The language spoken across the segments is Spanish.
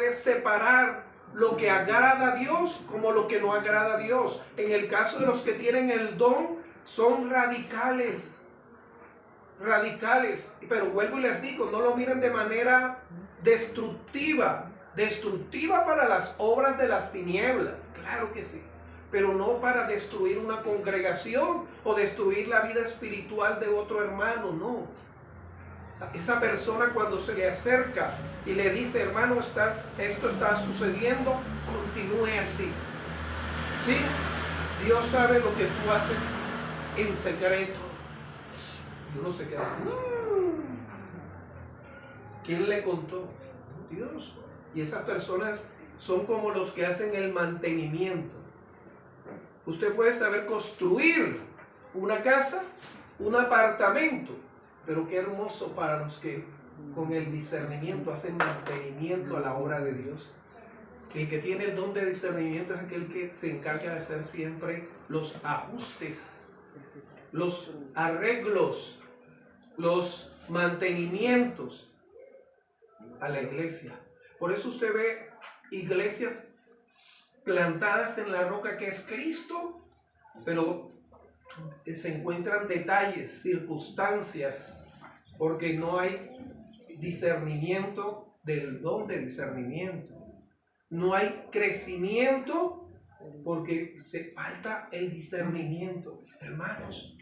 puede separar lo que agrada a Dios como lo que no agrada a Dios. En el caso de los que tienen el don, son radicales. Radicales. Pero vuelvo y les digo, no lo miren de manera destructiva. Destructiva para las obras de las tinieblas. Claro que sí. Pero no para destruir una congregación o destruir la vida espiritual de otro hermano, no. Esa persona cuando se le acerca y le dice, hermano, esto está sucediendo, continúe así. ¿Sí? Dios sabe lo que tú haces en secreto. Y uno se queda, ¿quién le contó? Dios. Y esas personas son como los que hacen el mantenimiento. Usted puede saber construir una casa, un apartamento, pero qué hermoso para los que con el discernimiento hacen mantenimiento a la obra de Dios. El que tiene el don de discernimiento es aquel que se encarga de hacer siempre los ajustes, los arreglos, los mantenimientos a la iglesia. Por eso usted ve iglesias plantadas en la roca que es Cristo, pero se encuentran detalles, circunstancias, porque no hay discernimiento del don de discernimiento. No hay crecimiento porque se falta el discernimiento. Hermanos,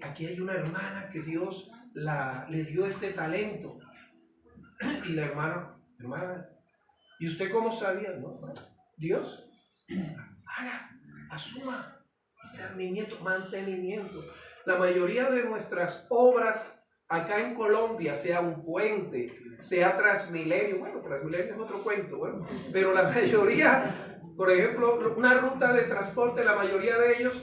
aquí hay una hermana que Dios le dio este talento. Y la hermana, ¿y usted cómo sabía? No, Dios, asuma discernimiento, mantenimiento. La mayoría de nuestras obras acá en Colombia, sea un puente, sea Transmilenio, bueno, Transmilenio es otro cuento, bueno, pero la mayoría, por ejemplo, una ruta de transporte, la mayoría de ellos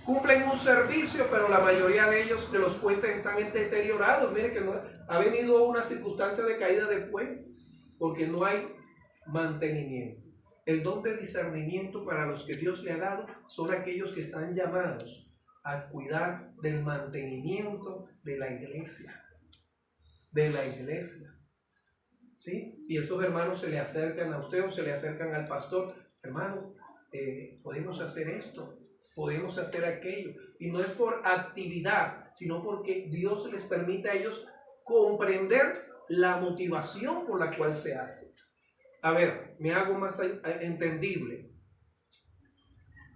cumplen un servicio, pero la mayoría de ellos, de los puentes, están deteriorados. Miren que ha venido una circunstancia de caída de puentes, porque no hay mantenimiento. El don de discernimiento para los que Dios le ha dado son aquellos que están llamados a cuidar del mantenimiento de la iglesia. De la iglesia. ¿Sí? Y esos hermanos se le acercan a usted o se le acercan al pastor. Hermano, podemos hacer esto, podemos hacer aquello. Y no es por actividad, sino porque Dios les permite a ellos comprender la motivación por la cual se hace. A ver, me hago más entendible.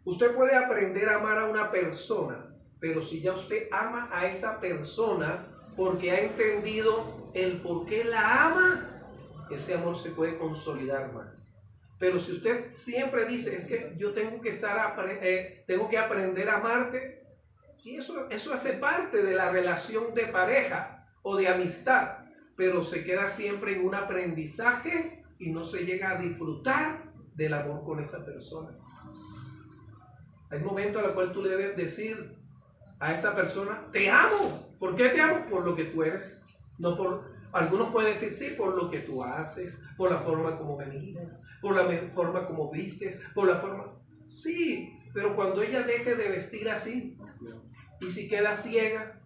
Usted puede aprender a amar a una persona, pero si ya usted ama a esa persona porque ha entendido el por qué la ama, ese amor se puede consolidar más. Pero si usted siempre dice, es que yo tengo que aprender a amarte, y eso hace parte de la relación de pareja o de amistad, pero se queda siempre en un aprendizaje y no se llega a disfrutar del amor con esa persona. Hay momentos en los cuales tú le debes decir a esa persona, te amo. ¿Por qué te amo? Por lo que tú eres. No por, algunos pueden decir, sí, por lo que tú haces, por la forma como venís, por la forma como vistes, por la forma... Sí, pero cuando ella deje de vestir así, y si queda ciega,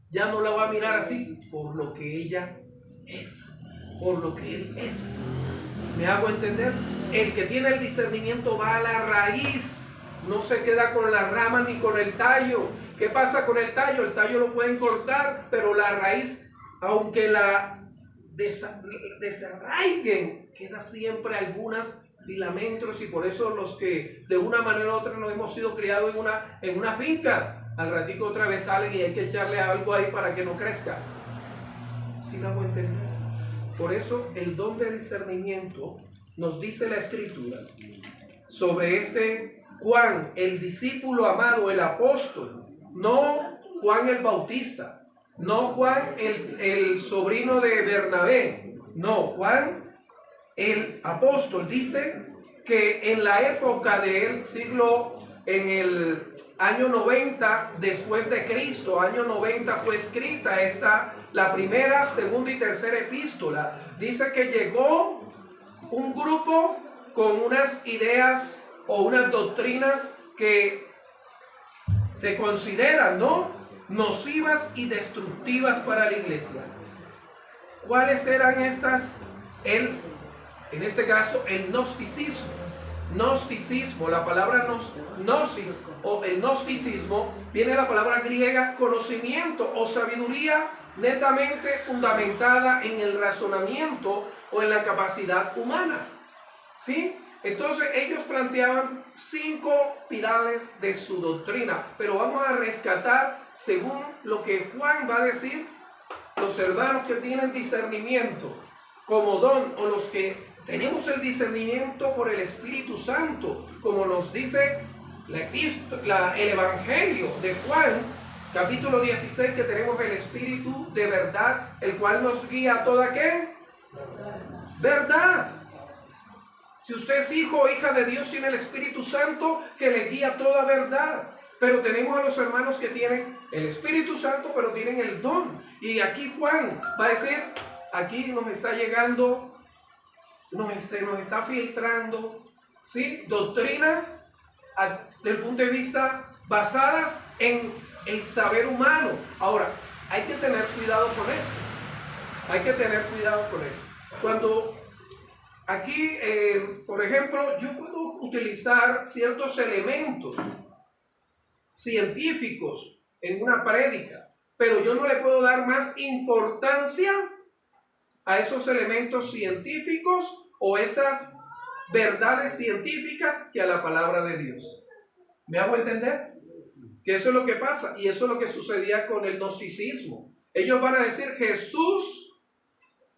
ya no la va a mirar así, por lo que ella es, por lo que él es. ¿Me hago entender? El que tiene el discernimiento va a la raíz, no se queda con la rama ni con el tallo. ¿Qué pasa con el tallo? El tallo lo pueden cortar, pero la raíz, aunque la desarraiguen, queda siempre algunas filamentos, y por eso los que de una manera u otra nos hemos sido criados en una finca, al ratico otra vez salen y hay que echarle algo ahí para que no crezca. ¿Sí me hago entender? Por eso el don de discernimiento nos dice la Escritura sobre este Juan, el discípulo amado, el apóstol, no Juan el Bautista, no Juan el sobrino de Bernabé, no, Juan el apóstol. Dice que en la época del en el año 90 después de Cristo, año 90 fue escrita la primera, segunda y tercera epístola. Dice que llegó un grupo con unas ideas o unas doctrinas que se consideran, ¿no?, nocivas y destructivas para la iglesia. ¿Cuáles eran estas? Él en este caso el gnosticismo. Gnosticismo, la palabra gnosis o el gnosticismo viene de la palabra griega conocimiento o sabiduría netamente fundamentada en el razonamiento o en la capacidad humana. ¿Sí? Entonces ellos planteaban 5 pilares de su doctrina, pero vamos a rescatar según lo que Juan va a decir, los hermanos que tienen discernimiento como don o los que tenemos el discernimiento por el Espíritu Santo, como nos dice el Evangelio de Juan, capítulo 16, que tenemos el Espíritu de verdad, el cual nos guía a toda ¿qué? Verdad. Si usted es hijo o hija de Dios, tiene el Espíritu Santo que le guía a toda verdad. Pero tenemos a los hermanos que tienen el Espíritu Santo, pero tienen el don. Y aquí Juan va a decir, aquí nos está llegando, nos está filtrando, ¿sí? Doctrinas desde el punto de vista basadas en el saber humano. Ahora, hay que tener cuidado con esto. Hay que tener cuidado con esto. Cuando aquí, por ejemplo, yo puedo utilizar ciertos elementos científicos en una prédica, pero yo no le puedo dar más importancia a esos elementos científicos o esas verdades científicas que a la palabra de Dios. ¿Me hago entender? Que eso es lo que pasa, y eso es lo que sucedía con el gnosticismo. Ellos van a decir, Jesús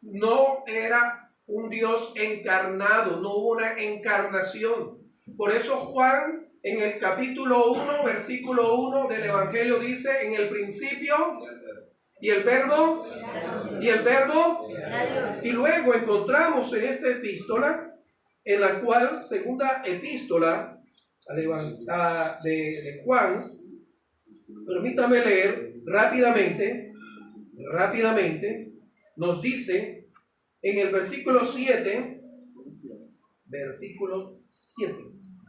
no era un Dios encarnado, no hubo una encarnación. Por eso Juan, en el capítulo 1, versículo 1 del Evangelio dice, en el principio, y el verbo, y luego encontramos en esta epístola, en la cual, segunda epístola de Juan, permítame leer rápidamente, nos dice, en el versículo 7,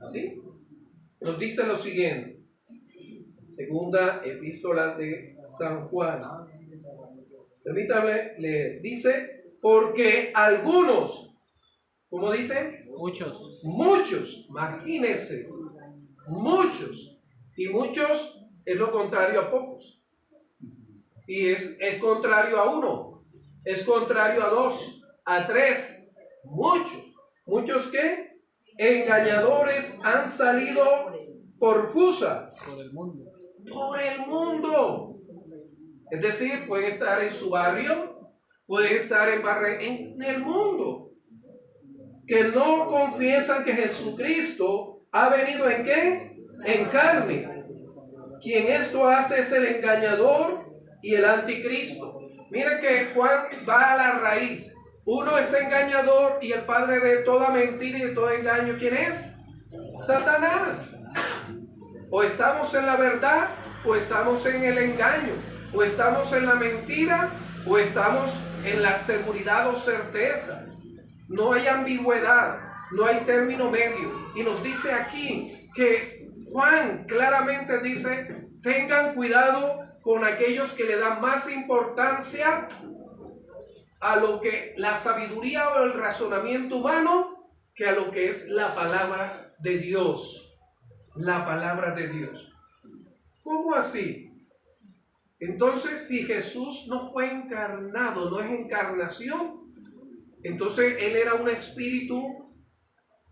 ¿sí? Nos dice lo siguiente, segunda epístola de San Juan, permítame leer, dice, porque algunos, ¿cómo dice? Muchos, imagínense, muchos, y muchos es lo contrario a pocos, y es contrario a uno, es contrario a 2, a 3, muchos que engañadores han salido por fusa, por el mundo. Es decir, pueden estar en su barrio, pueden estar en el mundo, que no confiesan que Jesucristo ha venido ¿en qué? En carne. Quien esto hace es el engañador y el anticristo. Mira que Juan va a la raíz. Uno es engañador y el padre de toda mentira y de todo engaño. ¿Quién es? Satanás. O estamos en la verdad o estamos en el engaño. O estamos en la mentira o estamos en la seguridad o certeza. No hay ambigüedad, no hay término medio. Y nos dice aquí que Juan claramente dice, tengan cuidado con aquellos que le dan más importancia a lo que la sabiduría o el razonamiento humano que a lo que es la palabra de Dios. La palabra de Dios. ¿Cómo así? Entonces, si Jesús no fue encarnado, no es encarnación, entonces Él era un espíritu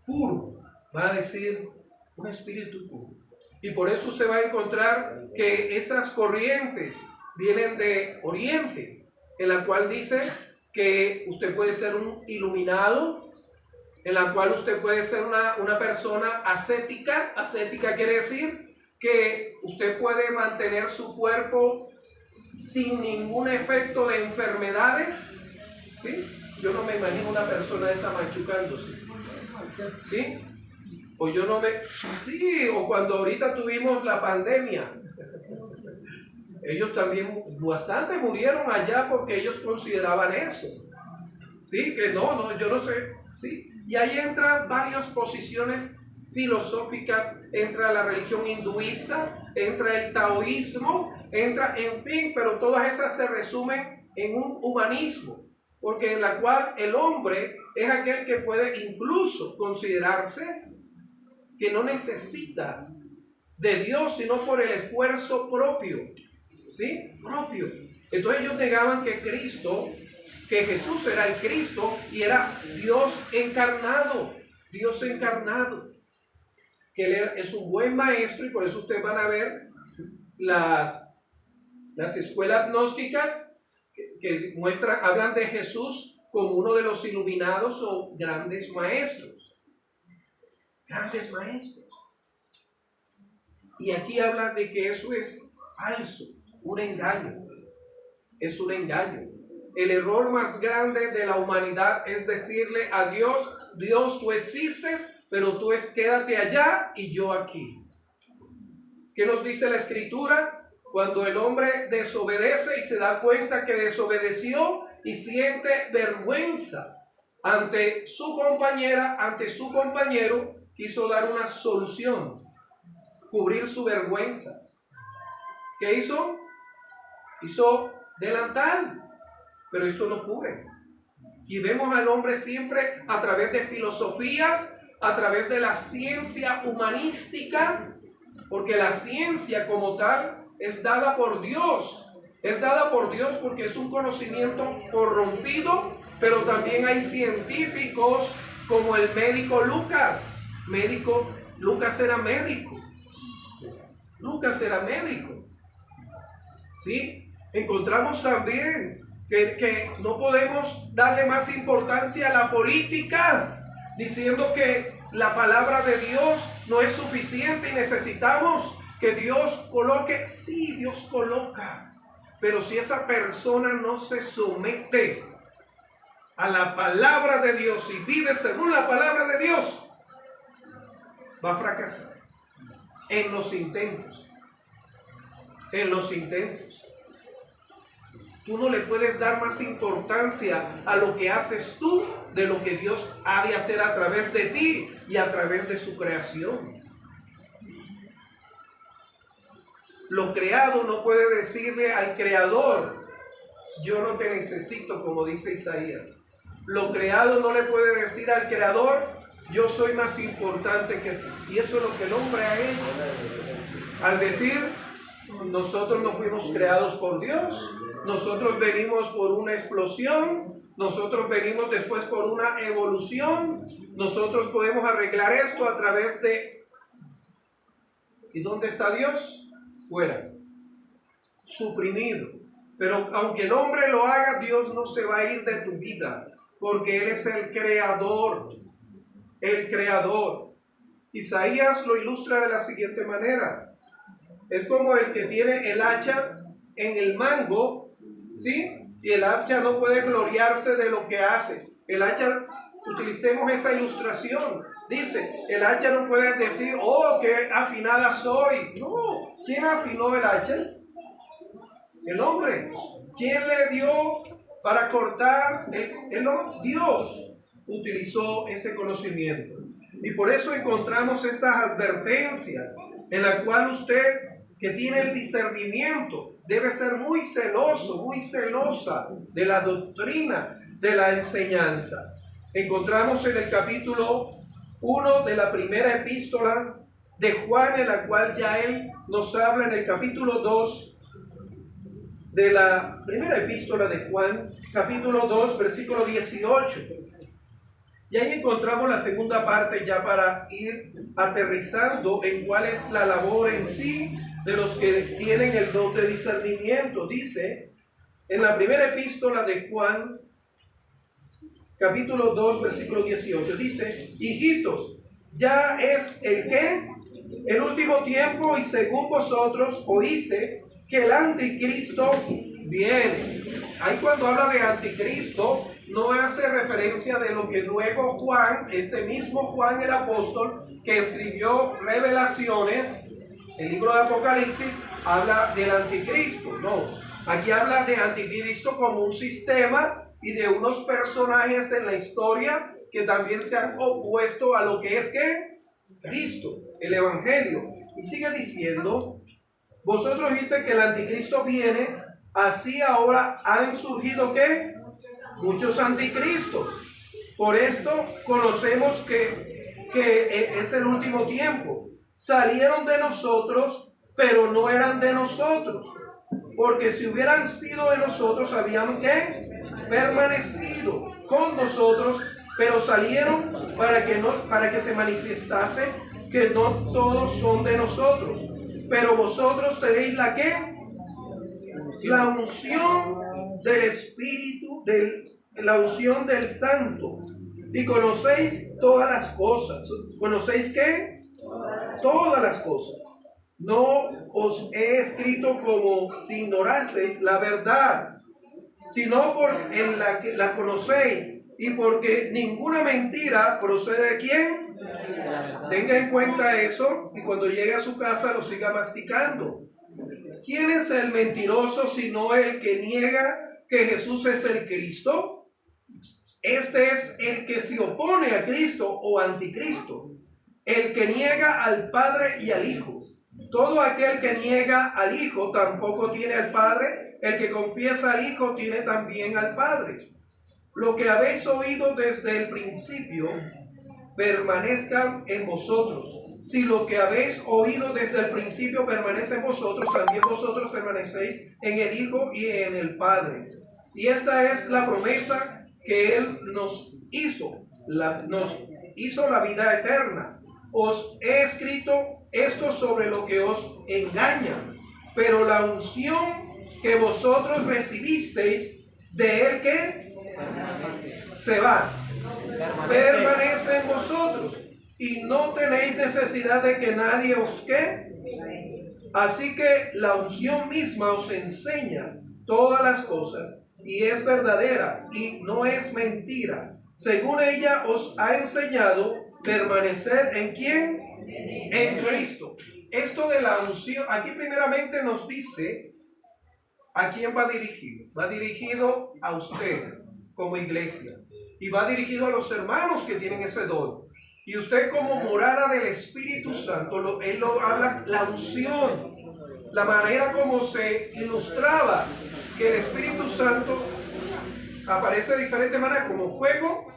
puro. Va a decir, un espíritu puro. Y por eso usted va a encontrar que esas corrientes vienen de Oriente, en la cual dice que usted puede ser un iluminado, en la cual usted puede ser una persona ascética. Ascética quiere decir que usted puede mantener su cuerpo sin ningún efecto de enfermedades, ¿sí? Yo no me imagino una persona esa machucándose, ¿sí? O yo no me... Sí, o cuando ahorita tuvimos la pandemia, ellos también bastante murieron allá porque ellos consideraban eso, ¿sí? Que no, yo no sé, ¿sí? Y ahí entran varias posiciones filosóficas, entra la religión hinduista, entra el taoísmo, entra, en fin, pero todas esas se resumen en un humanismo. porque en la cual el hombre es aquel que puede incluso considerarse que no necesita de Dios sino por el esfuerzo propio, ¿sí? Propio. Entonces ellos negaban que Jesús era el Cristo y era Dios encarnado, que Él es un buen maestro, y por eso ustedes van a ver las escuelas gnósticas que hablan de Jesús como uno de los iluminados o grandes maestros. Grandes maestros. Y aquí habla de que eso es falso, un engaño. Es un engaño. El error más grande de la humanidad es decirle a Dios: Dios, tú existes, pero tú quédate allá y yo aquí. ¿Qué nos dice la Escritura? Cuando el hombre desobedece y se da cuenta que desobedeció y siente vergüenza ante su compañera, ante su compañero, quiso dar una solución, cubrir su vergüenza. ¿Qué hizo? Hizo delantal, pero esto no cubre. Y vemos al hombre siempre a través de filosofías, a través de la ciencia humanística, porque la ciencia como tal es dada por Dios. Es dada por Dios porque es un conocimiento corrompido, pero también hay científicos como el médico Lucas. Lucas era médico. ¿Sí? Encontramos también que no podemos darle más importancia a la política, diciendo que la palabra de Dios no es suficiente y necesitamos que Dios coloque. Sí, Dios coloca, pero si esa persona no se somete a la palabra de Dios y vive según la palabra de Dios, va a fracasar en los intentos. Tú no le puedes dar más importancia a lo que haces tú de lo que Dios ha de hacer a través de ti y a través de su creación. Lo creado no puede decirle al creador: yo no te necesito, como dice Isaías. Lo creado no le puede decir al creador: yo soy más importante que tú. Y eso es lo que el hombre ha hecho. Al decir: nosotros no fuimos creados por Dios, nosotros venimos por una explosión, nosotros venimos después por una evolución, nosotros podemos arreglar esto a través de... ¿Y dónde está Dios? Fuera, suprimido. Pero aunque el hombre lo haga, Dios no se va a ir de tu vida, porque Él es el creador. Isaías lo ilustra de la siguiente manera. Es como el que tiene el hacha en el mango, ¿sí? Y el hacha no puede gloriarse de lo que hace. El hacha, utilicemos esa ilustración. Dice, el hacha no puede decir: oh, qué afinada soy. No, ¿quién afinó el hacha? El hombre. ¿Quién le dio para cortar? Dios utilizó ese conocimiento. Y por eso encontramos estas advertencias en la cual usted, que tiene el discernimiento, debe ser muy celoso, muy celosa de la doctrina, de la enseñanza. Encontramos en el capítulo 1 de la primera epístola de Juan, en la cual ya él nos habla en el capítulo 2 de la primera epístola de Juan, capítulo 2, versículo 18. Y ahí encontramos la segunda parte ya para ir aterrizando en cuál es la labor en sí de los que tienen el don de discernimiento. Dice en la primera epístola de Juan, capítulo 2, versículo 18, dice: hijitos, ya es el último tiempo, y según vosotros oíste que el anticristo viene. Ahí cuando habla de anticristo, no hace referencia de lo que luego Juan, este mismo Juan el apóstol, que escribió Revelaciones, el libro de Apocalipsis, habla del anticristo. No, aquí habla de anticristo como un sistema y de unos personajes en la historia que también se han opuesto a lo que es Cristo, el evangelio. Y sigue diciendo: vosotros viste que el anticristo viene, así ahora han surgido muchos anticristos. Por esto conocemos que es el último tiempo. Salieron de nosotros, pero no eran de nosotros. Porque si hubieran sido de nosotros, habían ¿qué? Permanecido con nosotros, pero salieron para que se manifestase que no todos son de nosotros. Pero vosotros tenéis la ¿qué? La unción del Espíritu, la unción del Santo. Y conocéis todas las cosas. ¿Conocéis qué? Todas las cosas. No os he escrito como si ignoraseis la verdad, sino por en la que la conocéis, y porque ninguna mentira procede de ¿quién? Tenga en cuenta eso, y cuando llegue a su casa lo siga masticando. ¿Quién es el mentiroso sino el que niega que Jesús es el Cristo? Este es el que se opone a Cristo o anticristo, el que niega al Padre y al Hijo. Todo aquel que niega al Hijo tampoco tiene al Padre. El que confiesa al Hijo tiene también al Padre. Lo que habéis oído desde el principio permanezca en vosotros. Si lo que habéis oído desde el principio permanece en vosotros, también vosotros permanecéis en el Hijo y en el Padre. Y esta es la promesa que Él nos hizo. Nos hizo la vida eterna. Os he escrito esto sobre lo que os engaña, pero la unción que vosotros recibisteis de Él que se va, permanece en vosotros, y no tenéis necesidad de que nadie os ¿qué? Así que la unción misma os enseña todas las cosas, y es verdadera y no es mentira. Según ella os ha enseñado, permanecer en ¿quién? En Cristo. Esto de la unción, aquí primeramente nos dice a quién va dirigido. Va dirigido a usted como iglesia, y va dirigido a los hermanos que tienen ese don. Y usted como morada del Espíritu Santo, él lo habla, la unción, la manera como se ilustraba que el Espíritu Santo aparece de diferente manera, como fuego,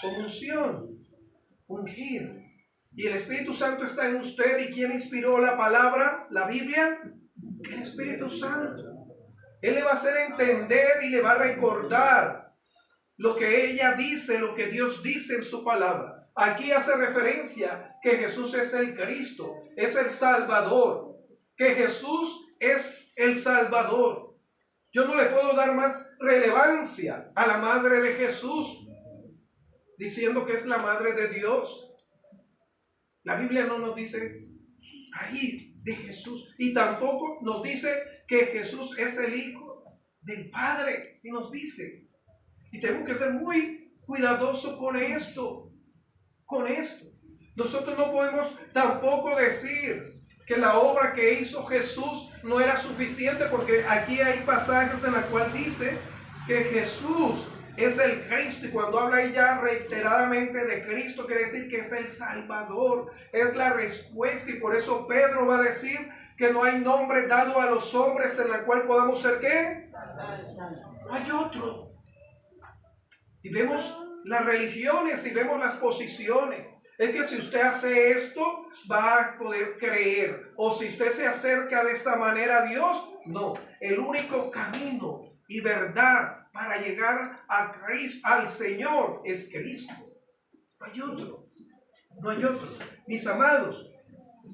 como unción, ungir. Y el Espíritu Santo está en usted. ¿Y quién inspiró la palabra, la Biblia? El Espíritu Santo. Él le va a hacer entender y le va a recordar lo que ella dice, lo que Dios dice en su palabra. Aquí hace referencia que Jesús es el Cristo, es el Salvador, que Jesús es el Salvador. Yo no le puedo dar más relevancia a la madre de Jesús, diciendo que es la madre de Dios. La Biblia no nos dice ahí de Jesús, y tampoco nos dice que Jesús es el Hijo del Padre, si nos dice. Y tenemos que ser muy cuidadosos con esto, Nosotros no podemos tampoco decir que la obra que hizo Jesús no era suficiente, porque aquí hay pasajes en los cuales dice que Jesús es el Cristo, y cuando habla ella reiteradamente de Cristo, quiere decir que es el Salvador, es la respuesta. Y por eso Pedro va a decir que no hay nombre dado a los hombres en el cual podamos ser ¿qué? No hay otro. Y vemos las religiones y vemos las posiciones. Es que si usted hace esto, va a poder creer. O si usted se acerca de esta manera a Dios, no. El único camino y verdad para llegar a Cristo, al Señor, es Cristo. No hay otro. No hay otro. Mis amados,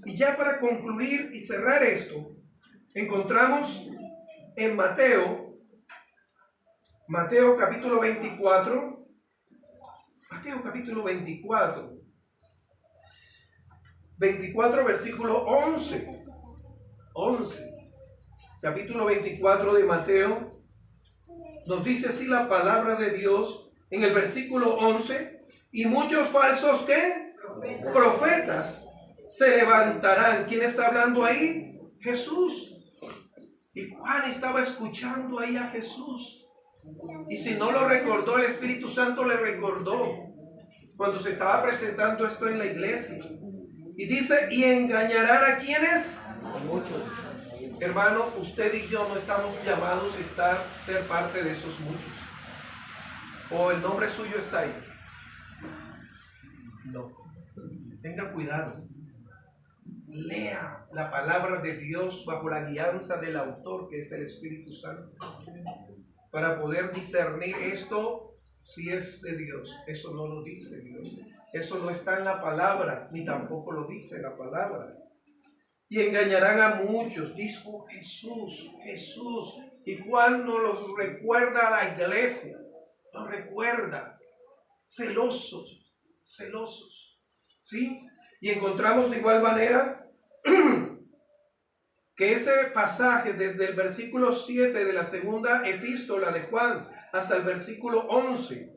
y ya para concluir y cerrar esto, encontramos en Mateo capítulo 24. Mateo capítulo 24. 24 versículo 11. Capítulo 24 de Mateo. Nos dice así la palabra de Dios en el versículo 11. Y muchos falsos ¿qué? Profetas se levantarán. ¿Quién está hablando ahí? Jesús. Y Juan estaba escuchando ahí a Jesús. Y si no lo recordó, el Espíritu Santo le recordó cuando se estaba presentando esto en la iglesia. Y dice, y engañarán a quienes. Muchos. Hermano, usted y yo no estamos llamados a ser parte de esos muchos. ¿O el nombre suyo está ahí? No. Tenga cuidado. Lea la palabra de Dios bajo la guianza del autor, que es el Espíritu Santo, para poder discernir esto si es de Dios. Eso no lo dice Dios. Eso no está en la palabra, ni tampoco lo dice la palabra. Y engañarán a muchos, dijo Jesús. ¿Y Juan nos los recuerda a la iglesia? Nos recuerda, celosos, ¿sí? Y encontramos de igual manera que este pasaje, desde el versículo 7 de la segunda epístola de Juan hasta el versículo 11,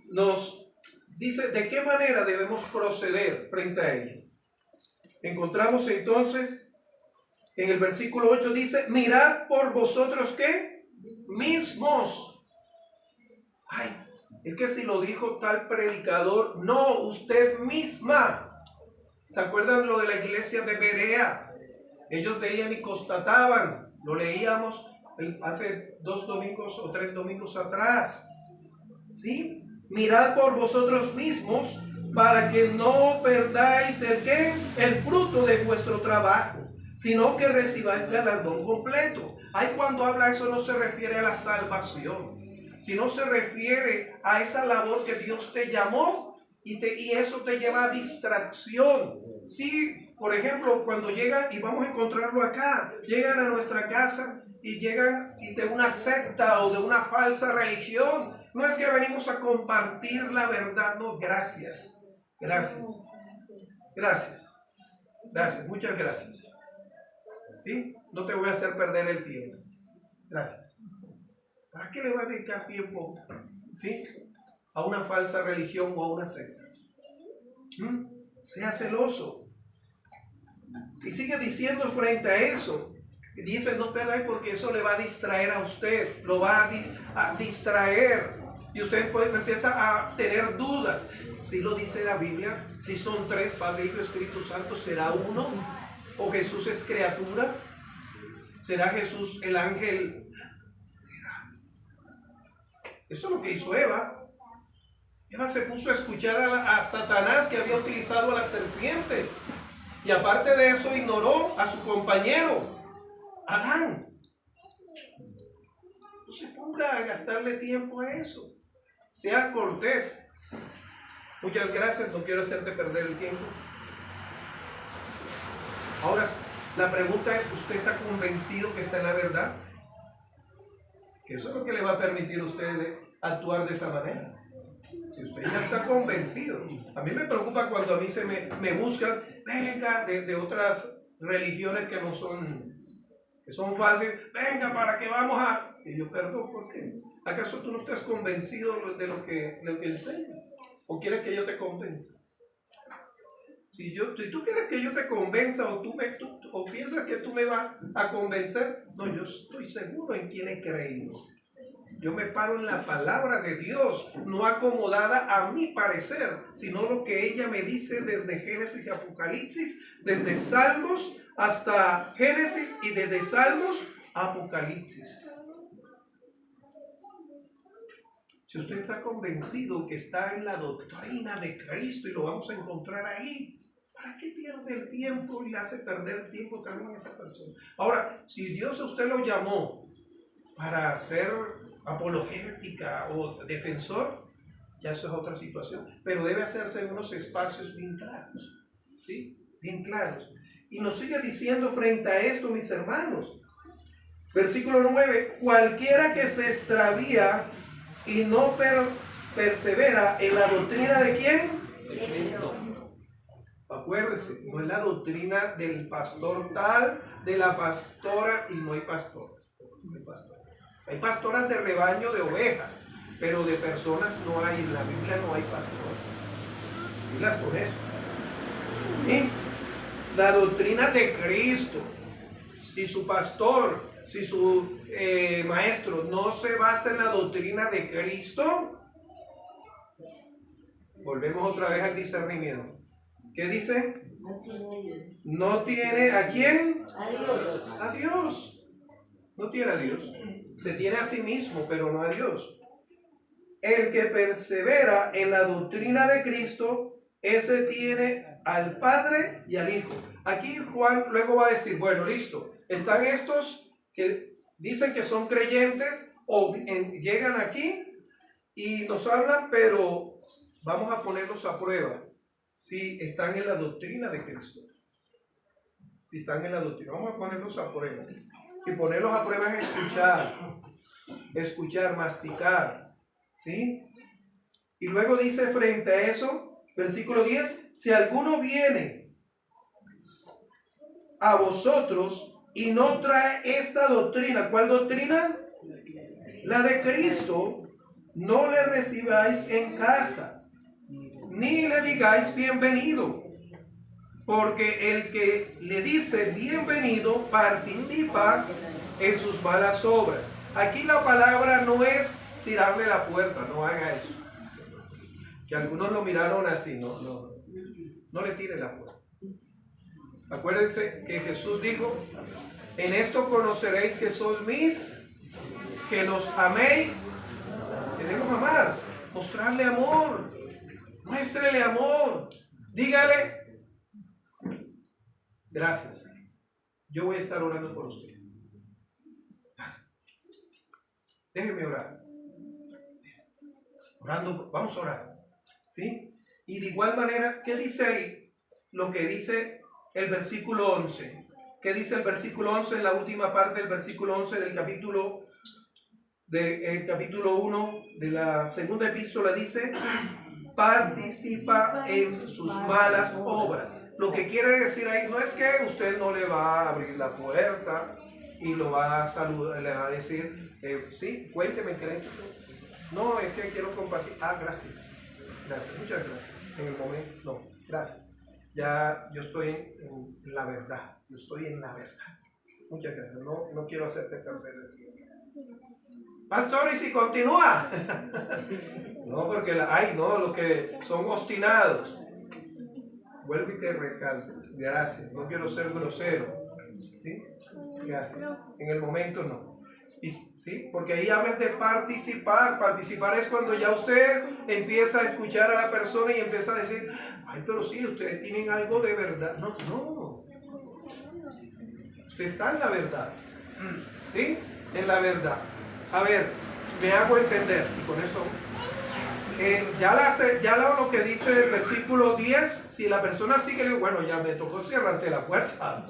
nos dice de qué manera debemos proceder frente a ello. Encontramos entonces en el versículo 8, dice: mirad por vosotros ¿qué? Mismos. Ay, es que si lo dijo tal predicador, no, usted misma. ¿Se acuerdan lo de la iglesia de Berea? Ellos veían y constataban, lo leíamos hace 2 domingos o 3 domingos atrás. ¿Sí? Mirad por vosotros mismos para que no perdáis el ¿qué? El fruto de vuestro trabajo, sino que recibáis galardón completo. Ay, cuando habla eso no se refiere a la salvación, sino se refiere a esa labor que Dios te llamó y eso te lleva a distracción. Sí, por ejemplo, cuando llegan, y vamos a encontrarlo acá, llegan a nuestra casa y llegan de una secta o de una falsa religión. No es que venimos a compartir la verdad, no, gracias, muchas gracias. ¿Sí? No te voy a hacer perder el tiempo. Gracias. ¿Para qué le vas a dedicar tiempo? ¿Sí? A una falsa religión o a una secta. Sea celoso. Y sigue diciendo frente a eso. Dice, no perdáis porque eso le va a distraer a usted. Lo va a distraer. Y usted empieza a tener dudas. Si lo dice la Biblia, si son 3, Padre, Hijo y Espíritu Santo, ¿será uno? ¿O Jesús es criatura? ¿Será Jesús el ángel? ¿Será? Eso es lo que hizo Eva. Eva se puso a escuchar a Satanás, que había utilizado a la serpiente. Y aparte de eso ignoró a su compañero, Adán. No se ponga a gastarle tiempo a eso. Sea cortés. Muchas gracias, no quiero hacerte perder el tiempo. Ahora, la pregunta es, ¿usted está convencido que está en la verdad? Que eso es lo que le va a permitir a usted actuar de esa manera. Si usted ya está convencido. A mí me preocupa cuando a mí se me buscan, venga, de otras religiones que no son, que son falsas, venga, para que vamos a... Y yo, perdón, ¿por qué? ¿Acaso tú no estás convencido de lo que enseñas? ¿O quieres que yo te convenza? Si tú quieres que yo te convenza o piensas que tú me vas a convencer, no, yo estoy seguro en quién he creído. Yo me paro en la palabra de Dios, no acomodada a mi parecer, sino lo que ella me dice desde Génesis y Apocalipsis, desde Salmos hasta Génesis y desde Salmos a Apocalipsis. Si usted está convencido que está en la doctrina de Cristo y lo vamos a encontrar ahí, ¿para qué pierde el tiempo y le hace perder el tiempo también a esa persona? Ahora, si Dios a usted lo llamó para ser apologética o defensor, ya eso es otra situación, pero debe hacerse en unos espacios bien claros, ¿sí? Bien claros. Y nos sigue diciendo frente a esto, mis hermanos, versículo 9, cualquiera que se extravía y no persevera en la doctrina de ¿quién? De Cristo. Acuérdese, no es la doctrina del pastor tal, de la pastora, y no hay pastores. No hay pastores. Hay pastoras de rebaño de ovejas, pero de personas no hay. En la Biblia no hay pastores. Dilas con eso. ¿Sí? La doctrina de Cristo. Si su pastor, si su maestro no se basa en la doctrina de Cristo, volvemos otra vez al discernimiento. ¿Qué dice? No tiene ¿a quién? A Dios. A Dios. No tiene a Dios. Se tiene a sí mismo, pero no a Dios. el que persevera en la doctrina de Cristo, ese tiene al Padre y al Hijo. Aquí Juan luego va a decir, bueno, listo, están estos que dicen que son creyentes o llegan aquí y nos hablan, pero vamos a ponerlos a prueba si están en la doctrina de Cristo. Si están en la doctrina, vamos a ponerlos a prueba. Y ponerlos a prueba es escuchar, masticar, ¿sí? Y luego dice frente a eso, versículo 10, si alguno viene a vosotros y no trae esta doctrina, ¿cuál doctrina? La de Cristo, no le recibáis en casa, ni le digáis bienvenido, porque el que le dice bienvenido participa en sus malas obras. Aquí la palabra no es tirarle la puerta, no haga eso. Que algunos lo miraron así, no le tire la puerta. Acuérdense que Jesús dijo, en esto conoceréis que sois mis, que los améis, que debemos amar, mostrarle amor, muéstrele amor, dígale, gracias, yo voy a estar orando por usted. Déjeme orar. Orando, vamos a orar. ¿Sí? Y de igual manera, ¿qué dice ahí? Lo que dice el versículo 11. ¿Qué dice el versículo 11 en la última parte del versículo 11 del capítulo 1 de la segunda epístola? Dice, participa en sus malas obras. Lo que quiere decir ahí no es que usted no le va a abrir la puerta y lo va a saludar, le va a decir, sí, cuénteme qué es. No, es que quiero compartir. Gracias. Gracias, muchas gracias. En el momento, no, gracias. Ya yo estoy en la verdad. Yo estoy en la verdad. Muchas gracias. No quiero hacerte perder el tiempo. Pastor, ¿y si continúa? No, porque los que son obstinados. Vuelvo y te recalco. Gracias. No quiero ser grosero. ¿Sí? Gracias. En el momento no. ¿Sí? Porque ahí hablas de participar. Participar es cuando ya usted empieza a escuchar a la persona y empieza a decir, ay, pero sí, ustedes tienen algo de verdad. No. Usted está en la verdad. ¿Sí? En la verdad. A ver, me hago entender. Y con eso, lo que dice el versículo 10, si la persona sigue, le digo, bueno, ya me tocó cerrarte la puerta.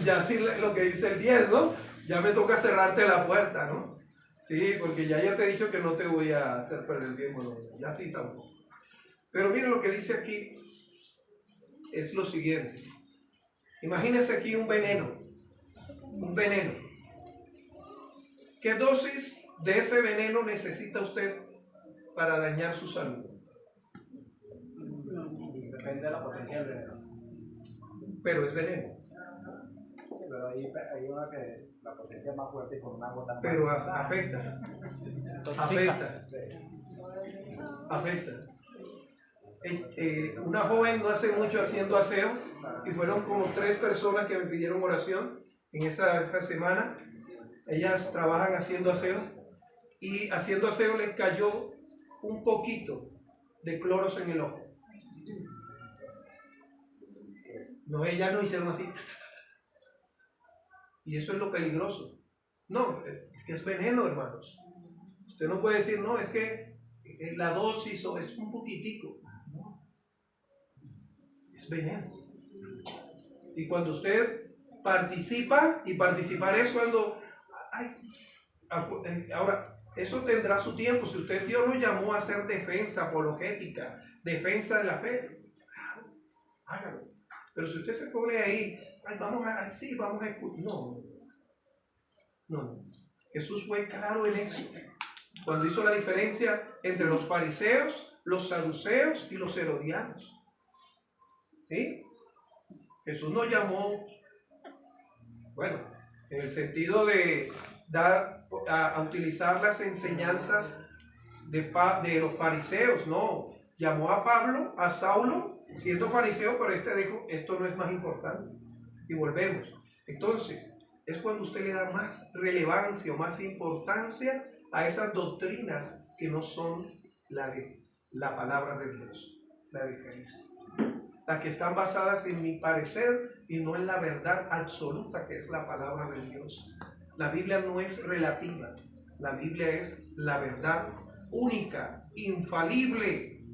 Ya sí lo que dice el 10, ¿no? Ya me toca cerrarte la puerta, ¿no? Sí, porque ya te he dicho que no te voy a hacer perder el tiempo, ¿no? Ya sí tampoco. Pero miren lo que dice aquí, es lo siguiente. Imagínese aquí un veneno. ¿Qué dosis de ese veneno necesita usted para dañar su salud? Depende de la potencia del veneno. Pero es veneno. Pero hay una que la potencia es más fuerte y con una gota más. Pero afecta. Una joven no hace mucho haciendo aseo y fueron como 3 personas que me pidieron oración en esa semana. Ellas trabajan haciendo aseo y haciendo aseo les cayó un poquito de cloros en el ojo. No, ellas no hicieron así. Y eso es lo peligroso. No, es que es veneno, hermanos. Usted no puede decir, no, es que la dosis es un poquitico. No. Es veneno. Y cuando usted participa, y participar es cuando... ahora, eso tendrá su tiempo. Si Dios lo llamó a hacer defensa apologética, defensa de la fe, hágalo. Pero si usted se pone ahí, vamos a escuchar. No. Jesús fue claro en eso. Cuando hizo la diferencia entre los fariseos, los saduceos y los herodianos. ¿Sí? Jesús nos llamó, bueno, en el sentido de dar a utilizar las enseñanzas de los fariseos, no. Llamó a Pablo, a Saulo, siendo fariseo, pero dijo, esto no es más importante. Y volvemos. Entonces, es cuando usted le da más relevancia o más importancia a esas doctrinas que no son la palabra de Dios, la de Cristo. Las que están basadas en mi parecer y no en la verdad absoluta que es la palabra de Dios. La Biblia no es relativa, la Biblia es la verdad única, infalible,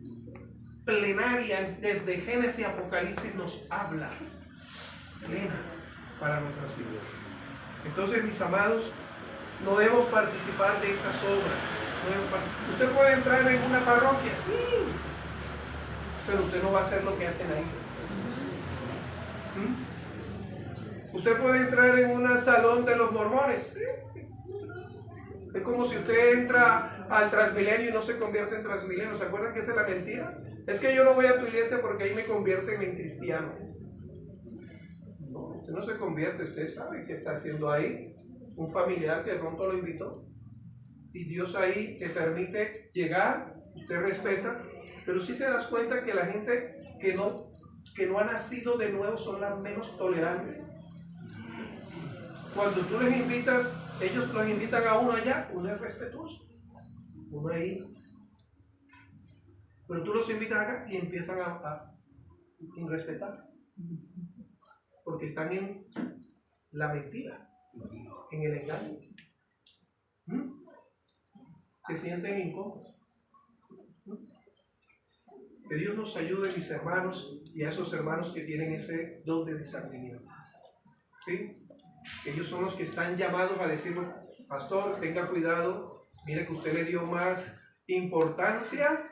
plenaria, desde Génesis y Apocalipsis nos habla, plena para nuestras vidas. Entonces, mis amados, no debemos participar de esas obras. Usted puede entrar en una parroquia, sí, pero usted no va a hacer lo que hacen ahí. Usted puede entrar en un salón de los mormones, ¿sí? Es como si usted entra al Transmilenio y no se convierte en Transmilenio. ¿Se acuerdan que esa es la mentira? Es que yo no voy a tu iglesia porque ahí me convierten en cristiano. No, usted no se convierte, usted sabe qué está haciendo ahí. Un familiar que de pronto lo invitó. Y Dios ahí te permite llegar, usted respeta, pero sí se das cuenta que la gente que no ha nacido de nuevo son las menos tolerantes. Cuando tú les invitas, ellos los invitan a uno allá, uno es respetuoso, uno ahí. Pero tú los invitas acá y empiezan a irrespetar. Porque están en la mentira, en el engaño. Se sienten incómodos. Que Dios nos ayude, mis hermanos, y a esos hermanos que tienen ese don de discernimiento. ¿Sí? Ellos son los que están llamados a decirnos: pastor, tenga cuidado, mire que usted le dio más importancia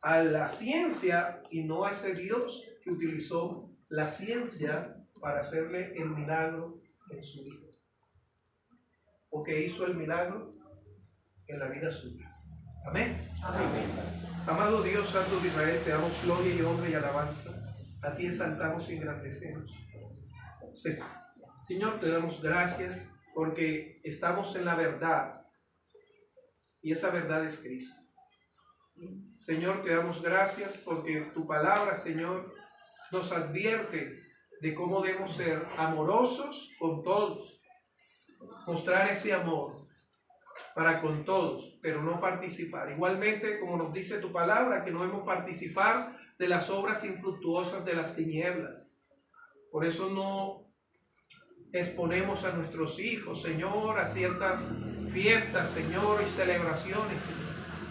a la ciencia y no a ese Dios que utilizó la ciencia para hacerle el milagro en su vida. O que hizo el milagro en la vida suya. Amén. Amén. Amado Dios, Santo de Israel, te damos gloria y honra y alabanza. A ti exaltamos y engrandecemos. Señor, te damos gracias porque estamos en la verdad y esa verdad es Cristo. Señor, te damos gracias porque tu palabra, Señor, nos advierte de cómo debemos ser amorosos con todos, mostrar ese amor para con todos, pero no participar. Igualmente, como nos dice tu palabra, que no debemos participar de las obras infructuosas de las tinieblas. Por eso no exponemos a nuestros hijos, Señor, a ciertas fiestas, Señor, y celebraciones.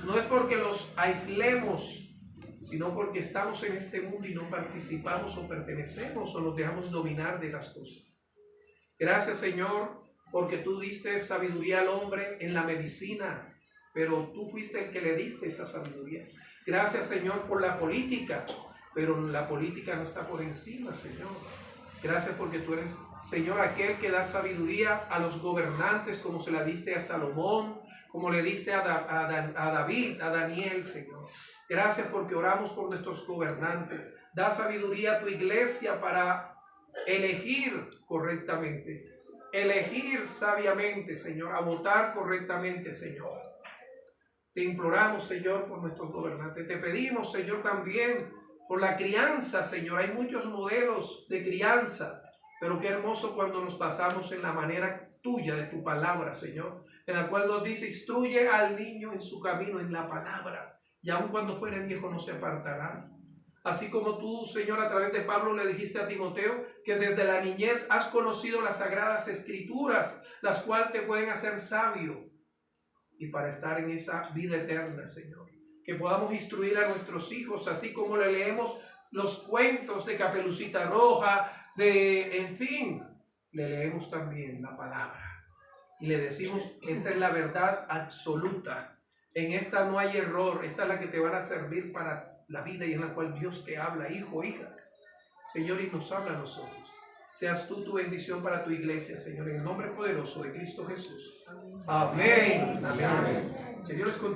No es porque los aislemos, sino porque estamos en este mundo y no participamos o pertenecemos o nos dejamos dominar de las cosas. Gracias, Señor, porque tú diste sabiduría al hombre en la medicina, pero tú fuiste el que le diste esa sabiduría. Gracias, Señor, por la política, pero la política no está por encima, Señor. Gracias porque tú eres, Señor, aquel que da sabiduría a los gobernantes, como se la diste a Salomón, como le diste a David, a Daniel, Señor. Gracias porque oramos por nuestros gobernantes. Da sabiduría a tu iglesia para elegir correctamente, elegir sabiamente, Señor, a votar correctamente, Señor. Te imploramos, Señor, por nuestros gobernantes. Te pedimos, Señor, también por la crianza, Señor. Hay muchos modelos de crianza, pero qué hermoso cuando nos basamos en la manera tuya, de tu palabra, Señor, en la cual nos dice: instruye al niño en su camino, en la palabra, y aun cuando fuere viejo no se apartará. Así como tú, Señor, a través de Pablo le dijiste a Timoteo que desde la niñez has conocido las sagradas escrituras, las cuales te pueden hacer sabio y para estar en esa vida eterna, Señor. Que podamos instruir a nuestros hijos, así como le leemos los cuentos de Caperucita Roja, en fin, le leemos también la palabra. Y le decimos: esta es la verdad absoluta. En esta no hay error. Esta es la que te van a servir para la vida y en la cual Dios te habla, hijo, hija. Señor, y nos habla a nosotros. Seas tú tu bendición para tu iglesia, Señor, en el nombre poderoso de Cristo Jesús. Amén. Amén. Amén. Señor, les continúa.